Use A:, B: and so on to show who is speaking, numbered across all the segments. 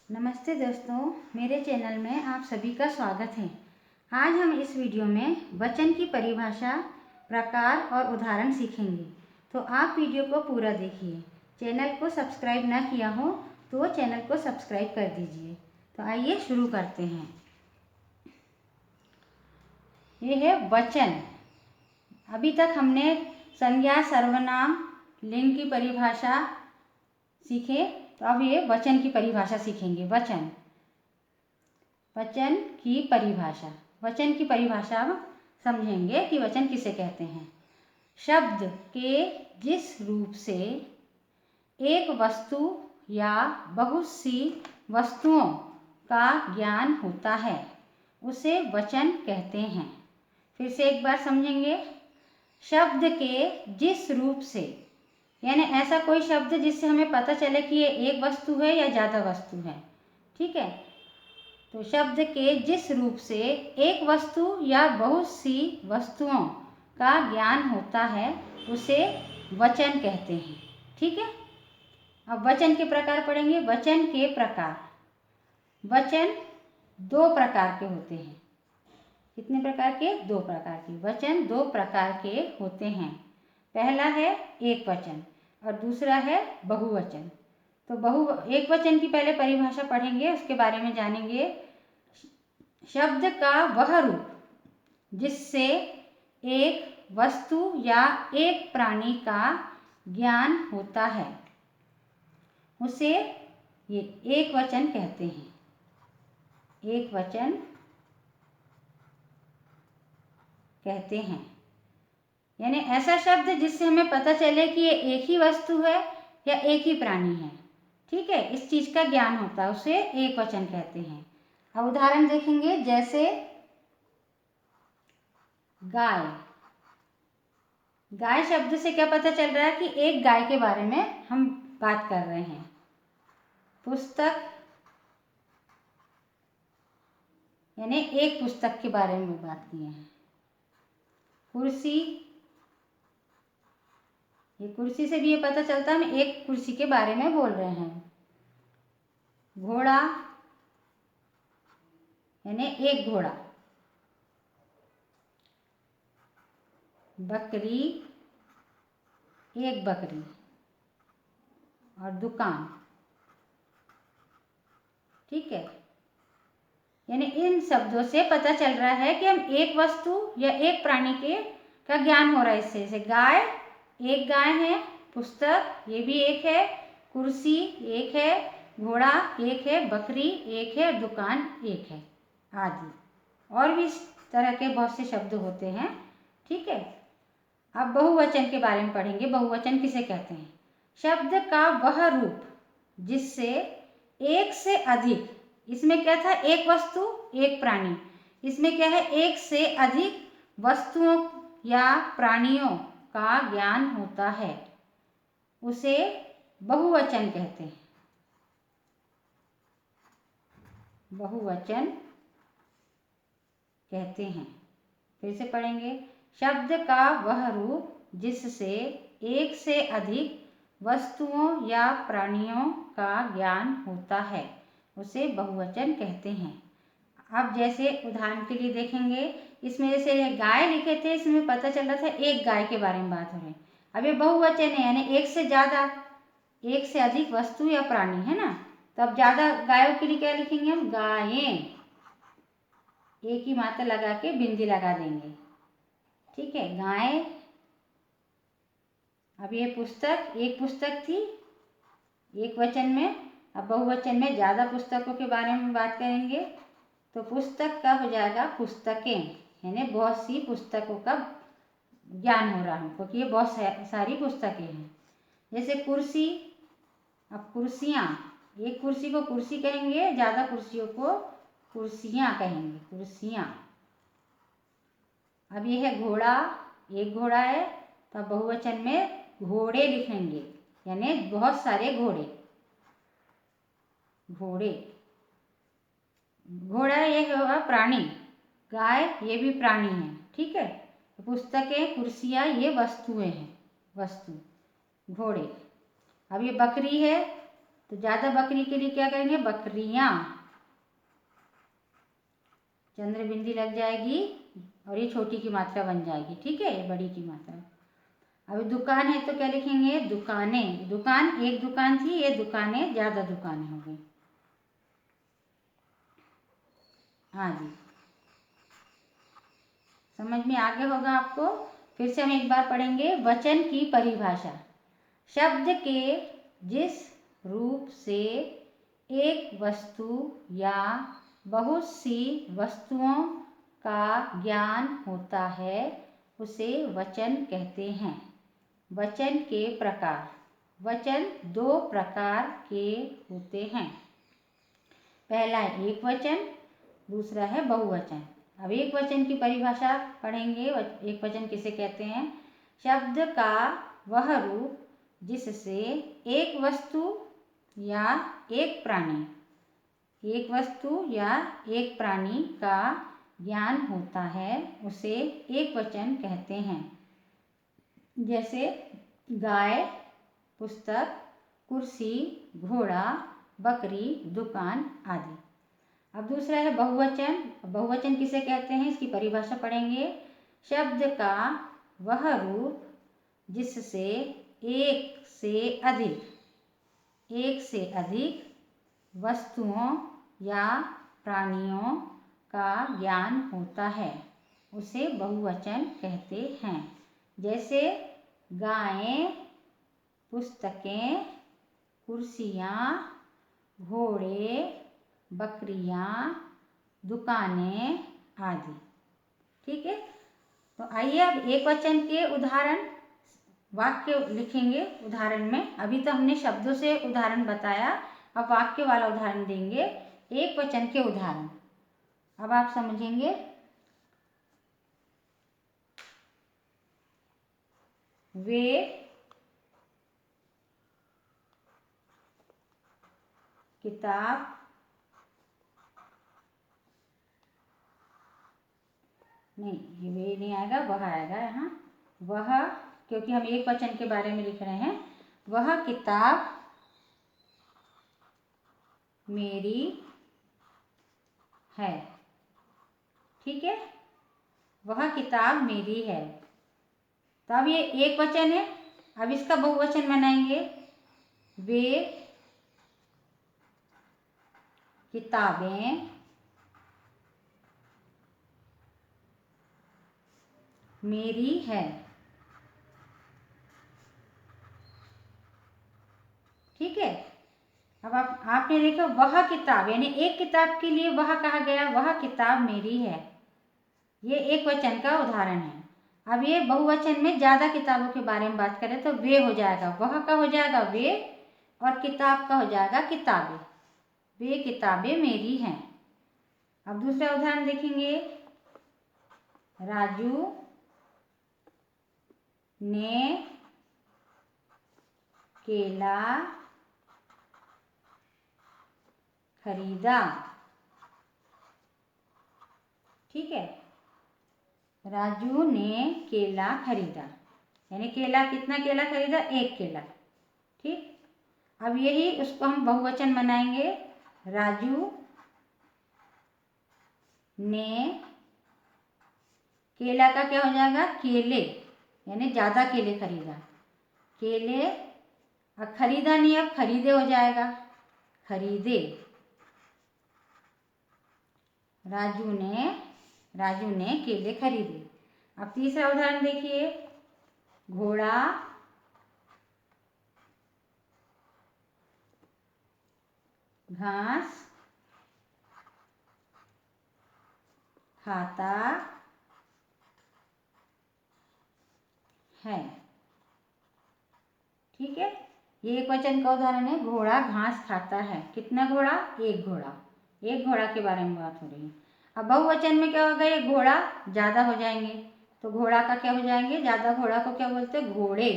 A: नमस्ते दोस्तों, मेरे चैनल में आप सभी का स्वागत है। आज हम इस वीडियो में वचन की परिभाषा, प्रकार और उदाहरण सीखेंगे। तो आप वीडियो को पूरा देखिए। चैनल को सब्सक्राइब ना किया हो तो चैनल को सब्सक्राइब कर दीजिए। तो आइए शुरू करते हैं। ये है वचन। अभी तक हमने संज्ञा, सर्वनाम, लिंग की परिभाषा सीखे। तो अब ये वचन की परिभाषा सीखेंगे। वचन की परिभाषा। वचन की परिभाषा अब समझेंगे कि वचन किसे कहते हैं। शब्द के जिस रूप से एक वस्तु या बहुत सी वस्तुओं का ज्ञान होता है उसे वचन कहते हैं। फिर से एक बार समझेंगे। शब्द के जिस रूप से, यानी ऐसा कोई शब्द जिससे हमें पता चले कि ये एक वस्तु है या ज़्यादा वस्तु है। ठीक है, तो शब्द के जिस रूप से एक वस्तु या बहुत सी वस्तुओं का ज्ञान होता है उसे वचन कहते हैं। ठीक है, अब वचन के प्रकार पढ़ेंगे। वचन के प्रकार। वचन दो प्रकार के होते हैं। कितने प्रकार के? दो प्रकार के। वचन दो प्रकार के होते हैं। पहला है एक वचन और दूसरा है बहुवचन। तो एक वचन की पहले परिभाषा पढ़ेंगे, उसके बारे में जानेंगे। शब्द का वह रूप जिससे एक वस्तु या एक प्राणी का ज्ञान होता है उसे ये एक वचन कहते हैं। एक वचन कहते हैं, यानी ऐसा शब्द जिससे हमें पता चले कि ये एक ही वस्तु है या एक ही प्राणी है। ठीक है, इस चीज का ज्ञान होता है उसे एक वचन कहते हैं। अब उदाहरण देखेंगे, जैसे गाय। गाय शब्द से क्या पता चल रहा है कि एक गाय के बारे में हम बात कर रहे हैं। पुस्तक, यानी एक पुस्तक के बारे में बात किए हैं। कुर्सी, ये कुर्सी से भी ये पता चलता है हम एक कुर्सी के बारे में बोल रहे हैं। घोड़ा, यानी एक घोड़ा। बकरी, एक बकरी। और दुकान। ठीक है, यानी इन शब्दों से पता चल रहा है कि हम एक वस्तु या एक प्राणी के का ज्ञान हो रहा है इससे। जैसे गाय, एक गाय है। पुस्तक, ये भी एक है। कुर्सी एक है। घोड़ा एक है। बकरी एक है। दुकान एक है, आदि और भी इस तरह के बहुत से शब्द होते हैं। ठीक है, अब बहुवचन के बारे में पढ़ेंगे। बहुवचन किसे कहते हैं? शब्द का वह रूप जिससे एक से अधिक, इसमें क्या था? एक वस्तु एक प्राणी। इसमें क्या है? एक से अधिक वस्तुओं या प्राणियों का ज्ञान होता है उसे बहुवचन कहते हैं। बहुवचन कहते हैं। फिर से पढ़ेंगे। शब्द का वह रूप जिससे एक से अधिक वस्तुओं या प्राणियों का ज्ञान होता है उसे बहुवचन कहते हैं। अब जैसे उदाहरण के लिए देखेंगे, इसमें जैसे गाय लिखे थे, इसमें पता चल रहा था एक गाय के बारे में बात हो रही है। अब ये बहुवचन है, यानी एक से ज़्यादा, एक से अधिक वस्तु या प्राणी है ना। तो अब ज़्यादा गायों के लिए क्या लिखेंगे हम? गायें। एक ही मात्रा लगा के बिंदी लगा देंगे। ठीक है, गाय। अब ये पुस्तक, एक पुस्तक थी एक वचन में। अब बहुवचन में ज़्यादा पुस्तकों के बारे में बात करेंगे तो पुस्तक का हो जाएगा पुस्तकें, यानी बहुत सी पुस्तकों का ज्ञान हो रहा है हमको कि ये बहुत सारी पुस्तकें हैं। जैसे कुर्सी, अब कुर्सियाँ, एक कुर्सी को कुर्सी कहेंगे, ज़्यादा कुर्सियों को कुर्सियाँ कहेंगे। कुर्सियाँ। अब ये है घोड़ा, एक घोड़ा है तो अब बहुवचन में घोड़े लिखेंगे, यानी बहुत सारे घोड़े। घोड़े। घोड़ा ये होगा प्राणी। गाय ये भी प्राणी है। ठीक है, पुस्तकें, कुर्सियाँ ये वस्तुएं हैं। वस्तु। घोड़े। अब ये बकरी है तो ज़्यादा बकरी के लिए क्या करेंगे, बकरियाँ, चंद्र बिंदी लग जाएगी और ये छोटी की मात्रा बन जाएगी, ठीक है, ये बड़ी की मात्रा। अभी दुकान है तो क्या लिखेंगे, दुकानें, दुकान एक दुकान थी, ये दुकानें ज़्यादा दुकानें हो गई। हाँ जी, समझ में आ गया होगा आपको। फिर से हम एक बार पढ़ेंगे वचन की परिभाषा। शब्द के जिस रूप से एक वस्तु या बहुत सी वस्तुओं का ज्ञान होता है उसे वचन कहते हैं। वचन के प्रकार। वचन दो प्रकार के होते हैं। पहला है एक वचन, दूसरा है बहुवचन। अब एक वचन की परिभाषा पढ़ेंगे। एक वचन किसे कहते हैं, शब्द का वह रूप जिससे एक वस्तु या एक प्राणी, एक वस्तु या एक प्राणी का ज्ञान होता है उसे एक वचन कहते हैं। जैसे गाय, पुस्तक, कुर्सी, घोड़ा, बकरी, दुकान आदि। अब दूसरा है बहुवचन। बहुवचन किसे कहते हैं, इसकी परिभाषा पढ़ेंगे। शब्द का वह रूप जिससे एक से अधिक वस्तुओं या प्राणियों का ज्ञान होता है उसे बहुवचन कहते हैं। जैसे गायें, पुस्तकें, कुर्सियाँ, घोड़े, बकरियाँ, दुकानें आदि। ठीक है, तो आइए अब एक वचन के उदाहरण वाक्य लिखेंगे। उदाहरण में अभी तो हमने शब्दों से उदाहरण बताया, अब वाक्य वाला उदाहरण देंगे। एक वचन के उदाहरण अब आप समझेंगे। वे किताब नहीं, ये वे नहीं आएगा, वह आएगा यहाँ। वह, क्योंकि हम एक वचन के बारे में लिख रहे हैं। वह किताब मेरी है। ठीक है, वह किताब मेरी है। तो अब ये एक वचन है, अब इसका बहुवचन बनाएंगे। वे किताबें मेरी है। ठीक है, अब आपने देखा वह किताब, यानी एक किताब के लिए वह कहा गया, वह किताब मेरी है। ये एक वचन का उदाहरण है। अब ये बहुवचन में ज्यादा किताबों के बारे में बात करें तो वे हो जाएगा, वह का हो जाएगा वे, और किताब का हो जाएगा किताबें। वे किताबें मेरी हैं। अब दूसरा उदाहरण देखेंगे। राजू ने केला खरीदा। ठीक है, राजू ने केला खरीदा, यानी केला, कितना केला खरीदा, एक केला। ठीक, अब यही उसको हम बहुवचन बनाएंगे। राजू ने, केला का क्या हो जाएगा, केले, यानी ज्यादा केले खरीदा। केले, अब खरीदा नहीं, अब खरीदे हो जाएगा, खरीदे। राजू ने केले खरीदे। अब तीसरा उदाहरण देखिए। घोड़ा घास खाता है। ठीक है, ये एक वचन का उदाहरण है। घोड़ा घास खाता है। कितना घोड़ा, एक घोड़ा, एक घोड़ा के बारे में बात हो रही है। अब बहुवचन में क्या होगा, ये घोड़ा ज्यादा हो जाएंगे, तो घोड़ा का क्या हो जाएंगे, ज्यादा घोड़ा को क्या बोलते हैं, घोड़े,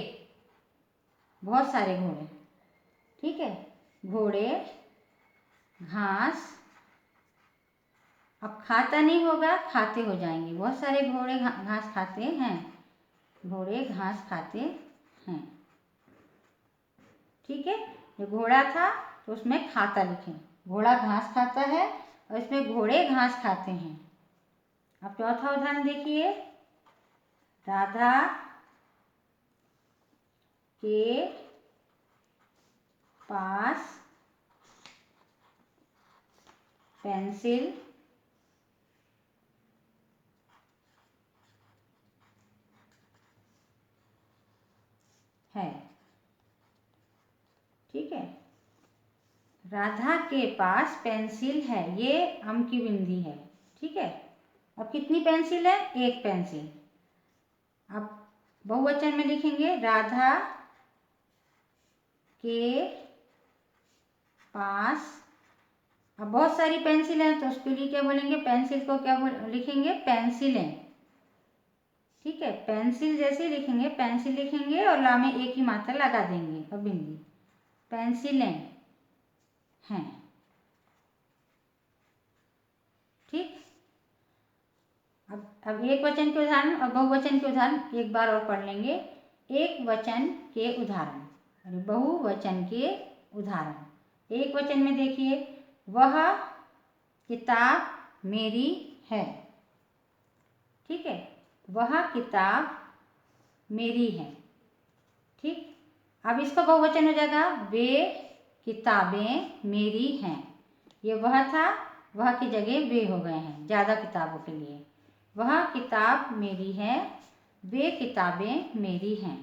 A: बहुत सारे घोड़े। ठीक है, घोड़े घास, अब खाता नहीं होगा, खाते हो जाएंगे, बहुत सारे घोड़े घास खाते हैं, घोड़े घास खाते हैं। ठीक है, जो घोड़ा था तो उसमें खाता लिखें। घोड़ा घास खाता है और इसमें घोड़े घास खाते हैं। अब चौथा उदाहरण देखिए, राधा के पास पेंसिल है। ठीक है, राधा के पास पेंसिल है, ये अम की बिंदी है। ठीक है, अब कितनी पेंसिल है? एक पेंसिल। अब बहुवचन में लिखेंगे राधा के पास। अब बहुत सारी पेंसिल हैं तो उसके लिए क्या बोलेंगे? पेंसिल को क्या लिखेंगे? पेंसिलें। ठीक है, पेंसिल जैसे लिखेंगे, पेंसिल लिखेंगे और ला में एक ही मात्रा लगा देंगे और बिंदी। पेंसिलें हैं। ठीक, अब एक वचन के उदाहरण और बहुवचन के उदाहरण एक बार और पढ़ लेंगे। एक वचन के उदाहरण, बहुवचन के उदाहरण। एक वचन में देखिए, वह किताब मेरी है। ठीक है, वह किताब मेरी है। ठीक, अब इसका बहुवचन हो जाएगा, वे किताबें मेरी हैं। ये वह था, वह की जगह वे हो गए हैं ज़्यादा किताबों के लिए। वह किताब मेरी है, वे किताबें मेरी हैं।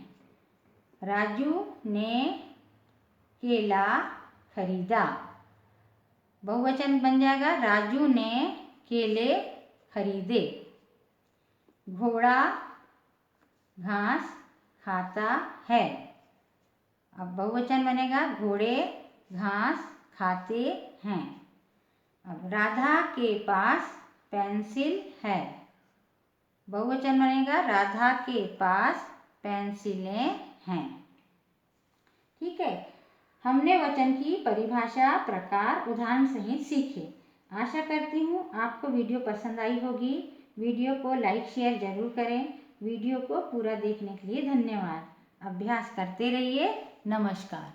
A: राजू ने केला खरीदा। बहुवचन बन जाएगा, राजू ने केले खरीदे। घोड़ा घास खाता है। अब बहुवचन बनेगा, घोड़े घास खाते हैं। अब राधा के पास पेंसिल है। बहुवचन बनेगा, राधा के पास पेंसिलें हैं। ठीक है, हमने वचन की परिभाषा, प्रकार, उदाहरण सहित सीखे। आशा करती हूँ आपको वीडियो पसंद आई होगी। वीडियो को लाइक शेयर जरूर करें। वीडियो को पूरा देखने के लिए धन्यवाद। अभ्यास करते रहिए। नमस्कार।